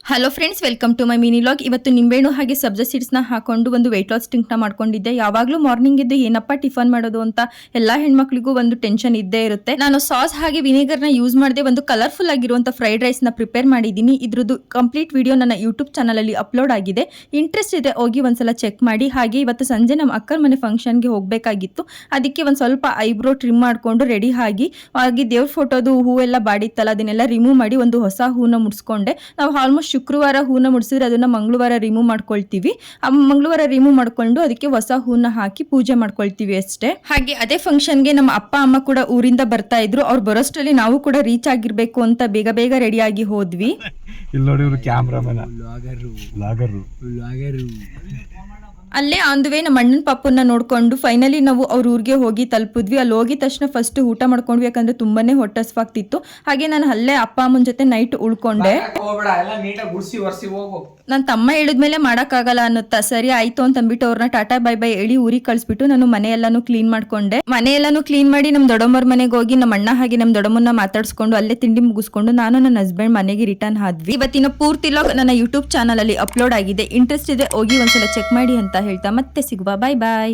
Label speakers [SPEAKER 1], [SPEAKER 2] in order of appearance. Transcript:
[SPEAKER 1] Hello friends, welcome to my mini vlog. ಇವತ್ತು ನಿಂಬೆಹಣ್ಣು ಹಾಗೆ ಸಬ್ಜಾ ಸೀಡ್ಸ್ನ ಹಾಕೊಂಡು ಒಂದು ವೆಯ್ಟ್ ಲಾಸ್ ಡ್ರಿಂಕ್ನ ಮಾಡ್ಕೊಂಡಿದ್ದೆ. ಯಾವಾಗಲೂ ಮಾರ್ನಿಂಗ್ ಎದ್ದು ಏನಪ್ಪ ಟಿಫನ್ ಮಾಡೋದು ಅಂತ ಎಲ್ಲಾ ಹೆಣ್ಮಕ್ಳಿಗೂ ಒಂದು ಟೆನ್ಷನ್ ಇದ್ದೇ ಇರುತ್ತೆ. ನಾನು ಸಾಸ್ ಹಾಗೆ ವಿನೆಗರ್ನ ಯೂಸ್ ಮಾಡದೆ ಒಂದು ಕಲರ್ಫುಲ್ ಆಗಿರುವಂತ ಫ್ರೈಡ್ ರೈಸ್ನ ಪ್ರಿಪೇರ್ ಮಾಡಿದ್ದೀನಿ. ಇದ್ರದ್ದು ಕಂಪ್ಲೀಟ್ ವಿಡಿಯೋ ನನ್ನ ಯೂಟ್ಯೂಬ್ ಚಾನಲ್ ಅಲ್ಲಿ ಅಪ್ಲೋಡ್ ಆಗಿದೆ. ಇಂಟ್ರೆಸ್ಟ್ ಇದೆ ಹೋಗಿ ಒಂದ್ಸಲ ಚೆಕ್ ಮಾಡಿ. ಹಾಗೆ ಇವತ್ತು ಸಂಜೆ ನಮ್ಮ ಅಕ್ಕನ ಮನೆ ಫಂಕ್ಷನ್ಗೆ ಹೋಗಬೇಕಾಗಿತ್ತು. ಅದಕ್ಕೆ ಒಂದು ಸ್ವಲ್ಪ ಐಬ್ರೋ ಟ್ರಿಮ್ ಮಾಡಿಕೊಂಡು ರೆಡಿ ಆಗಿ ಹಾಗೆ ದೇವ್ರ ಫೋಟೋದು ಹೂವೆಲ್ಲ ಬಾಡಿತ್ತಲ್ಲ ಅದನ್ನೆಲ್ಲ ರಿಮೂವ್ ಮಾಡಿ ಒಂದು ಹೊಸ ಹೂನ ಮುಡಿಸ್ಕೊಂಡೆ. ನಾವು ಆಲ್ಮೋಸ್ಟ್ ಶುಕ್ರವಾರ ಹೂನ ಮುಡಿಸಿದ್ರೆ ಅದನ್ನ ಮಂಗಳವಾರ ರಿಮೂವ್ ಮಾಡ್ಕೊಳ್ತೀವಿ. ಆ ಮಂಗಳವಾರ ರಿಮೂವ್ ಮಾಡ್ಕೊಂಡು ಅದಕ್ಕೆ ಹೊಸ ಹೂನ ಹಾಕಿ ಪೂಜೆ ಮಾಡ್ಕೊಳ್ತೀವಿ ಅಷ್ಟೇ. ಹಾಗೆ ಅದೇ ಫಂಕ್ಷನ್ಗೆ ನಮ್ಮ ಅಪ್ಪ ಅಮ್ಮ ಕೂಡ ಊರಿಂದ ಬರ್ತಾ ಇದ್ರು. ಅವ್ರು ಬರೋಷ್ಟರಲ್ಲಿ ನಾವು ಕೂಡ ರೀಚ್ ಆಗಿರ್ಬೇಕು ಅಂತ ಬೇಗ ಬೇಗ ರೆಡಿ ಆಗಿ ಹೋದ್ವಿ.
[SPEAKER 2] ಇಲ್ಲಿ ನೋಡಿ ಇವರು ಕ್ಯಾಮ್ರಾಮನ್
[SPEAKER 1] ಅಲ್ಲೇ ಆನ್ ದ ವೇ ನಮ್ಮ ಅಣ್ಣನ ಪಾಪನ್ನ ನೋಡ್ಕೊಂಡು ಫೈನಲಿ ನಾವು ಅವ್ರ ಊರಿಗೆ ಹೋಗಿ ತಲುಪಿದ್ವಿ. ಅಲ್ಲಿ ಹೋಗಿದ ತಕ್ಷಣ ಫಸ್ಟ್ ಊಟ ಮಾಡ್ಕೊಂಡ್ವಿ, ಯಾಕಂದ್ರೆ ತುಂಬಾನೇ ಹೊಟ್ಟೆ ಹಸ್ವಾಗ್ತಿತ್ತು. ಹಾಗೆ ನಾನು ಅಲ್ಲೇ ಅಪ್ಪ ಅಮ್ಮನ ಜೊತೆ ನೈಟ್ ಉಳ್ಕೊಂಡೆ. ನನ್ನ ತಮ್ಮ ಹೇಳಿದ್ಮೇಲೆ ಮಾಡೋಕ್ಕಾಗಲ್ಲ ಅನ್ನುತ್ತಾ ಸರಿ ಆಯ್ತು ಅಂತ ಅಂದ್ಬಿಟ್ಟು ಅವ್ರನ್ನ ಟಾಟಾ ಬೈ ಬೈ ಹೇಳಿ ಊರಿಗೆ ಕಳಿಸ್ಬಿಟ್ಟು ನಾನು ಮನೆಯೆಲ್ಲಾನು ಕ್ಲೀನ್ ಮಾಡ್ಕೊಂಡೆ. ಮನೆಯೆಲ್ಲಾನು ಕ್ಲೀನ್ ಮಾಡಿ ನಮ್ಮ ದೊಡ್ಡಮ್ಮರ ಮನೆಗೆ ಹೋಗಿ ನಮ್ಮ ಅಣ್ಣ ಹಾಗೆ ನಮ್ಮ ದೊಡ್ಡಮ್ಮನ ಮಾತಾಡ್ಸ್ಕೊಂಡು ಅಲ್ಲೇ ತಿಂಡಿ ಮುಗಿಸ್ಕೊಂಡು ನಾನು ನನ್ನ ಹಸ್ಬೆಂಡ್ ಮನೆಗೆ ರಿಟರ್ನ್ ಆದ್ವಿ. ಇವತ್ತಿನ ಪೂರ್ತಿ ಲಾಗ್ ನನ್ನ ಯೂಟ್ಯೂಬ್ ಚಾನಲ್ ಅಲ್ಲಿ ಅಪ್ಲೋಡ್ ಆಗಿದೆ. ಇಂಟ್ರೆಸ್ಟ್ ಇದೆ ಹೋಗಿ ಒಂದ್ಸಲ ಚೆಕ್ ಮಾಡಿ ಅಂತ ಹೇಳ್ತಾ ಮತ್ತೆ ಸಿಗುವ. ಬಾಯ್ ಬಾಯ್.